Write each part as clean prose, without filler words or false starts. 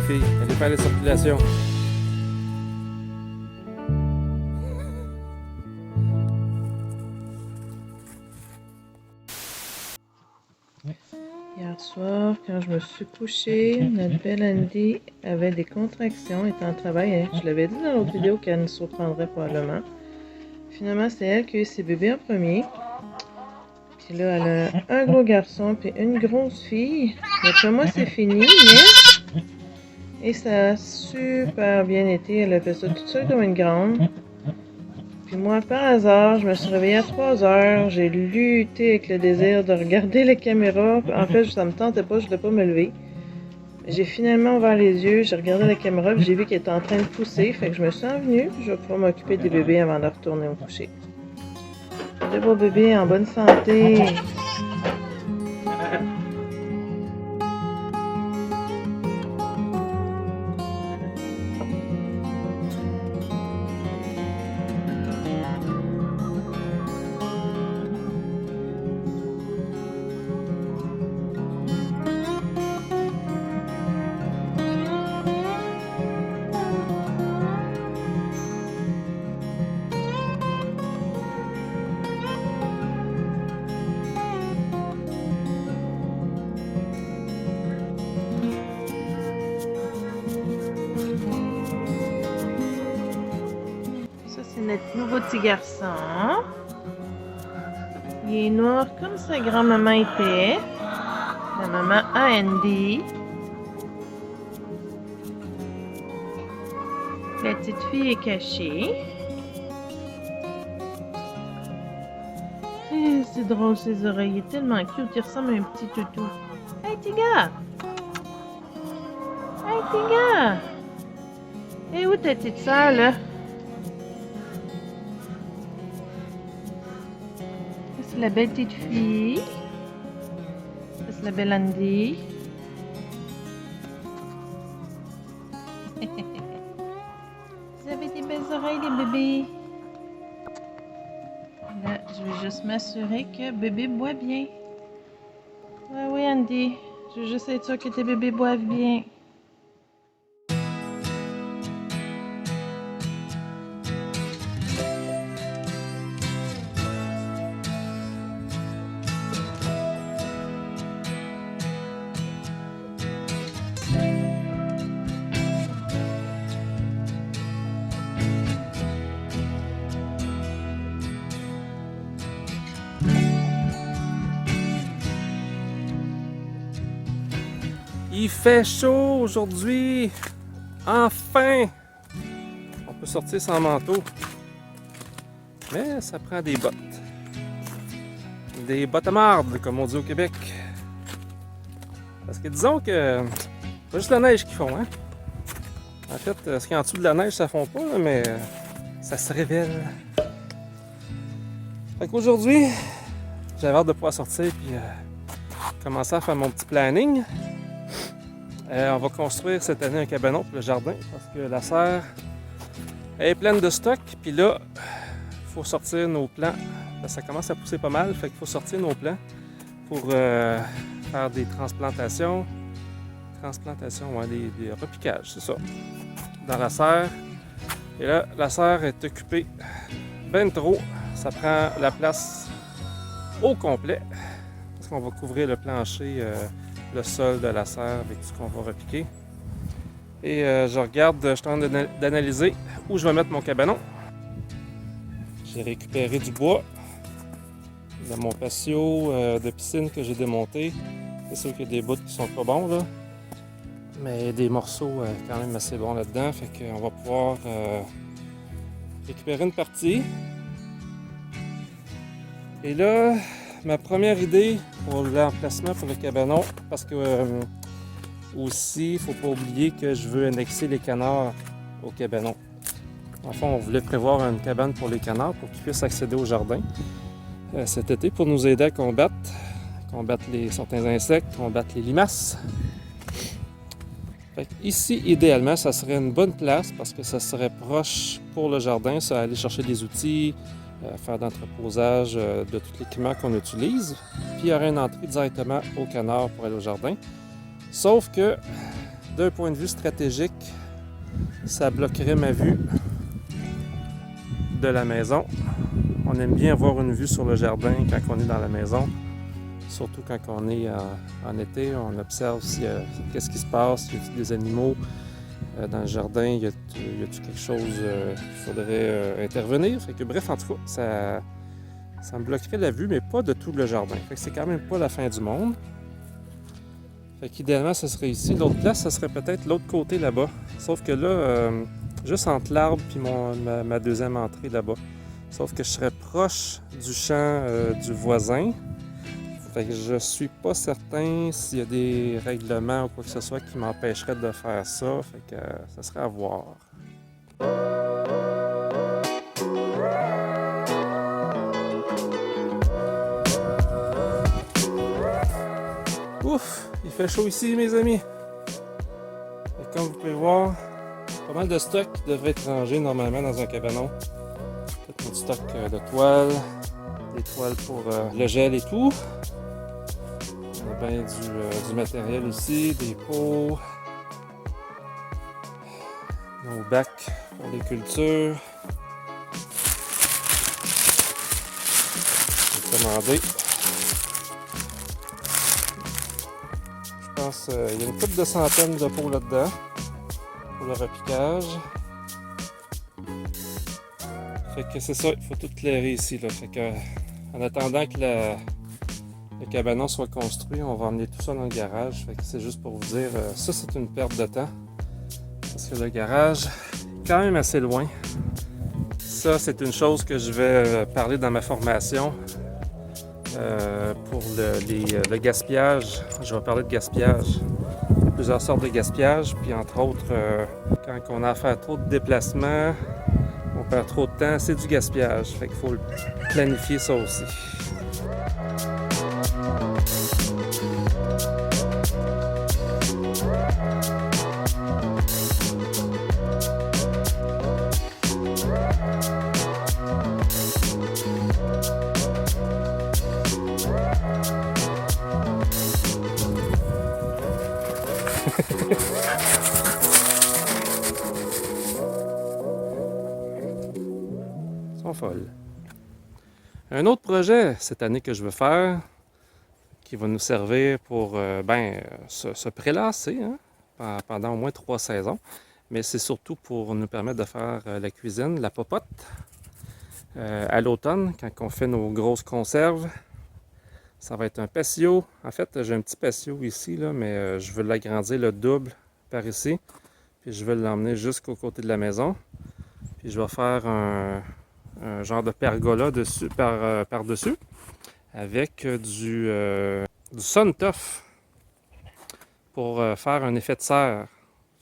filles. Elle est pas à la circulation. Hier soir, quand je me suis couchée, notre belle Andy avait des contractions, elle était en travail. Hein. Je l'avais dit dans l'autre vidéo qu'elle nous surprendrait probablement. Finalement, c'est elle qui a eu ses bébés en premier. Puis là, elle a un gros garçon puis une grosse fille. D'après moi, c'est fini, mais... Et ça a super bien été. Elle a fait ça toute seule comme une grande. Puis moi, par hasard, je me suis réveillée à 3 heures. J'ai lutté avec le désir de regarder la caméra. En fait, ça me tentait pas, je voulais pas me lever. J'ai finalement ouvert les yeux, j'ai regardé la caméra, puis j'ai vu qu'elle était en train de pousser. Fait que je me suis envenue, puis je vais pouvoir m'occuper des bébés avant de retourner au coucher. Deux beaux bébés en bonne santé. C'est notre nouveau petit garçon. Il est noir comme sa grand-maman était. La maman a Andy. La petite fille est cachée. C'est drôle ses oreilles. Il est tellement cute. Il ressemble à un petit toutou. Hey petit gars! Hey petit gars! Et où ta petite sœur là? C'est la belle petite fille. Ça, c'est la belle Andy. Vous avez des belles oreilles, les bébés. Là, je vais juste m'assurer que bébé boit bien. Oui, Andy. Je veux juste être sûre que tes bébés boivent bien. Il fait chaud aujourd'hui. Enfin! On peut sortir sans manteau. Mais ça prend des bottes. Des bottes à marde, comme on dit au Québec. Parce que disons que c'est pas juste la neige qu'ils font, hein? En fait, ce qu'il y a en dessous de la neige, ça fond pas, là, mais ça se révèle. Fait qu'aujourd'hui, j'avais hâte de pouvoir sortir puis commencer à faire mon petit planning. On va construire cette année un cabanon pour le jardin parce que la serre est pleine de stock. Puis là, il faut sortir nos plants. Ça commence à pousser pas mal, fait qu'il faut sortir nos plants pour faire des transplantations. Ouais, des repiquages, c'est ça. Dans la serre. Et là, la serre est occupée ben trop. Ça prend la place au complet parce qu'on va couvrir le plancher. Le sol de la serre avec ce qu'on va repiquer. Et je regarde, je suis en train d'analyser où je vais mettre mon cabanon. J'ai récupéré du bois de mon patio de piscine que j'ai démonté. C'est sûr qu'il y a des bouts qui sont pas bons là, mais il y a des morceaux quand même assez bons là-dedans. Fait qu'on va pouvoir récupérer une partie. Et là, ma première idée pour l'emplacement pour le cabanon, parce que aussi, il ne faut pas oublier que je veux annexer les canards au cabanon. Enfin, on voulait prévoir une cabane pour les canards pour qu'ils puissent accéder au jardin cet été pour nous aider à combattre certains insectes, combattre les limaces. Fait que ici, idéalement, ça serait une bonne place parce que ça serait proche pour le jardin, ça aller chercher des outils, faire d'entreposage de tout l'équipement qu'on utilise. Puis il y aurait une entrée directement au canard pour aller au jardin. Sauf que d'un point de vue stratégique, ça bloquerait ma vue de la maison. On aime bien avoir une vue sur le jardin quand on est dans la maison. Surtout quand on est en été, on observe qu'est-ce qui se passe, y a-t-il des animaux dans le jardin, y a-t-il quelque chose qu'il faudrait intervenir. Fait que, bref, en tout cas, ça me bloquerait la vue, mais pas de tout le jardin. Fait que c'est quand même pas la fin du monde. Fait qu'idéalement, ce serait ici. L'autre place, ce serait peut-être l'autre côté là-bas. Sauf que là, juste entre l'arbre et ma deuxième entrée là-bas. Sauf que je serais proche du champ du voisin. Fait que je suis pas certain s'il y a des règlements ou quoi que ce soit qui m'empêcheraient de faire ça. Fait que ça serait à voir. Ouf! Il fait chaud ici, mes amis! Et comme vous pouvez voir, pas mal de stock qui devrait être rangé normalement dans un cabanon. Tout notre stock de toiles, des toiles pour le gel et tout. On a bien du matériel aussi, des pots, nos bacs pour les cultures. J'ai commandé. Je pense qu'il y a une couple de centaines de pots là-dedans pour le repiquage. Fait que c'est ça, il faut tout clairer ici. Là. Fait que, en attendant que le cabanon soit construit, on va emmener tout ça dans le garage. Fait que c'est juste pour vous dire, ça c'est une perte de temps. Parce que le garage est quand même assez loin. Ça, c'est une chose que je vais parler dans ma formation. Pour le gaspillage, je vais parler de gaspillage. Il y a plusieurs sortes de gaspillage, puis entre autres, quand on a à faire trop de déplacements, on perd trop de temps, c'est du gaspillage. Fait qu'il faut planifier ça aussi. Ils sont folles. Un autre projet cette année que je veux faire, qui va nous servir pour se prélasser pendant au moins 3 saisons, mais c'est surtout pour nous permettre de faire la cuisine, la popote. À l'automne, quand on fait nos grosses conserves, ça va être un patio. En fait, j'ai un petit patio ici, là, mais je veux l'agrandir le double par ici. Puis je vais l'emmener jusqu'au côté de la maison. Puis je vais faire un genre de pergola dessus, par-dessus avec du Suntoff pour faire un effet de serre.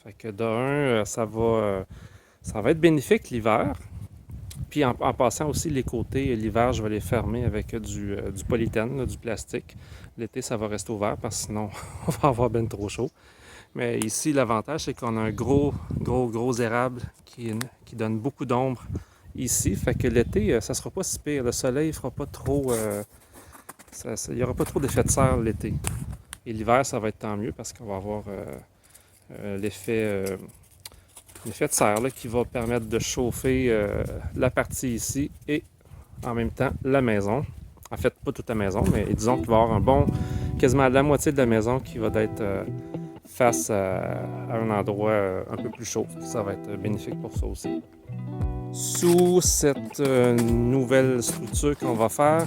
Fait que d'un, ça va être bénéfique l'hiver. Puis en passant aussi les côtés, l'hiver, je vais les fermer avec du polythène, là, du plastique. L'été, ça va rester ouvert parce que sinon, on va avoir bien trop chaud. Mais ici, l'avantage, c'est qu'on a un gros érable qui donne beaucoup d'ombre ici. Fait que l'été, ça sera pas si pire. Le soleil ne fera pas trop... il n'y aura pas trop d'effet de serre l'été. Et l'hiver, ça va être tant mieux parce qu'on va avoir l'effet de serre là, qui va permettre de chauffer la partie ici et en même temps la maison. En fait, pas toute la maison, mais disons qu'il va y avoir quasiment la moitié de la maison qui va être face à un endroit un peu plus chaud. Ça va être bénéfique pour ça aussi. Sous cette nouvelle structure qu'on va faire,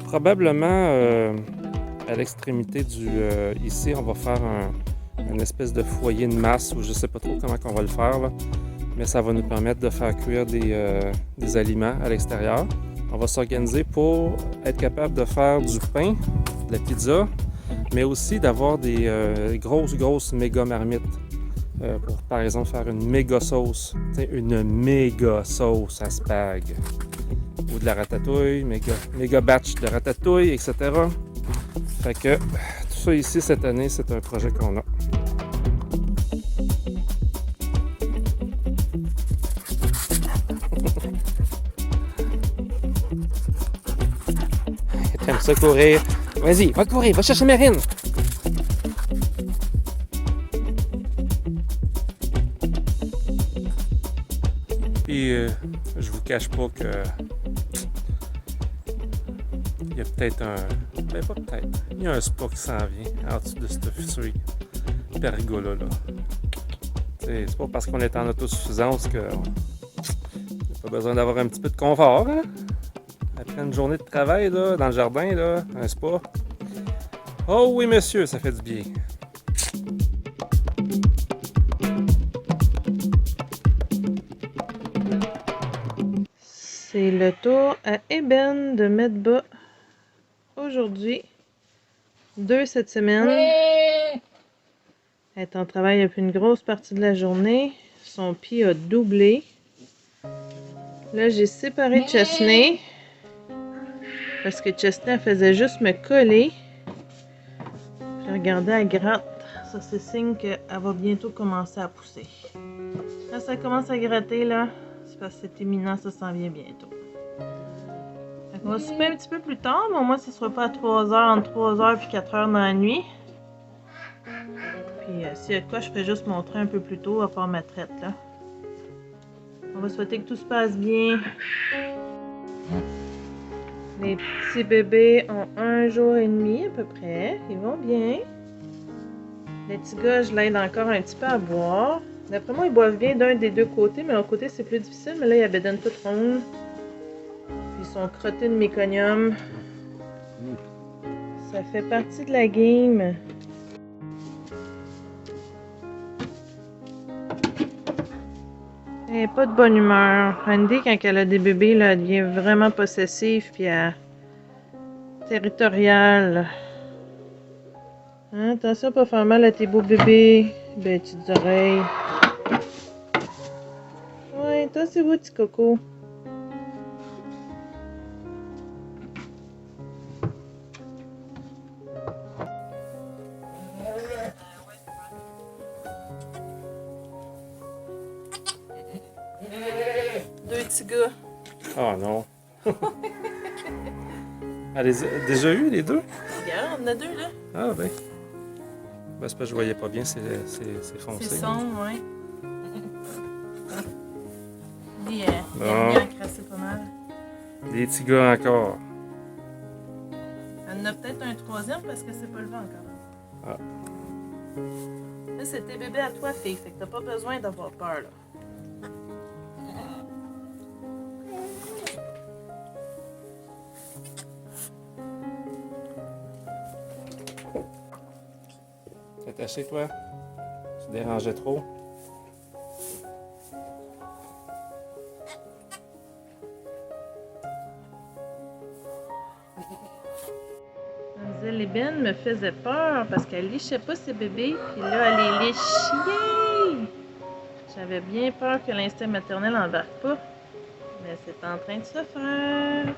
probablement à l'extrémité ici, on va faire une espèce de foyer de masse, ou je ne sais pas trop comment on va le faire, là, mais ça va nous permettre de faire cuire des aliments à l'extérieur. On va s'organiser pour être capable de faire du pain, de la pizza, mais aussi d'avoir des grosses méga marmites pour, par exemple, faire une méga sauce. Une méga sauce à spag. Ou de la ratatouille, méga batch de ratatouille, etc. Fait que tout ça ici, cette année, c'est un projet qu'on a. T'aimes ça courir? Vas-y, va courir, va chercher Marine! cache pas que il y a peut-être un... Ben pas peut-être. Il y a un spa qui s'en vient en dessous de cette future pergola-là. C'est pas parce qu'on est en autosuffisance que... Pas besoin d'avoir un petit peu de confort, hein? Après une journée de travail, là, dans le jardin, là, un spa. Oh oui, monsieur, ça fait du bien. C'est le tour à Eben de mettre bas aujourd'hui. 2 cette semaine. Elle est en travail depuis une grosse partie de la journée. Son pied a doublé. Là, j'ai séparé Chesney. Parce que Chesney, elle faisait juste me coller. Puis regardez, elle gratte. Ça, c'est signe qu'elle va bientôt commencer à pousser. Quand ça commence à gratter, là, c'est parce que c'est imminent, ça s'en vient bientôt. Fait qu'on va souper un petit peu plus tard, mais au moins, ce ne sera pas à 3h, entre 3h et 4h dans la nuit. Puis, s'il y a de quoi, je fais juste montrer un peu plus tôt, à part ma traite, là. On va souhaiter que tout se passe bien. Les petits bébés ont 1 jour et demi à peu près. Ils vont bien. Les petits gars, je l'aide encore un petit peu à boire. D'après moi, ils boivent bien d'un des deux côtés, mais l'autre côté, c'est plus difficile. Mais là, ils abandonnent tout ronde. Ils sont crottés de méconium. Ça fait partie de la game. Elle n'est pas de bonne humeur. Andy, quand elle a des bébés, là, elle devient vraiment possessive puis territoriale. Hein, attention à pas faire mal à tes beaux bébés. Ben, petites oreilles. Ouais, toi, c'est beau, petit coco. Deux petits gars. Oh non. Elle les a déjà eu, les deux? Regarde, on en a 2, là. Ah ben. Ben, c'est parce que je voyais pas bien, c'est foncé. C'est sombre, ouais. Il Bon. aime bien crasser pas mal. Des petits gars encore. Elle en a peut-être un 3e parce que c'est pas levé encore. Ah. Là, c'est tes bébés à toi, fille. Fait que t'as pas besoin d'avoir peur, là. T'es attaché, toi? Tu dérangeais trop? L'ébène me faisait peur parce qu'elle lichait pas ses bébés, puis là, elle les lichait. J'avais bien peur que l'instinct maternel embarque pas, mais c'est en train de se faire.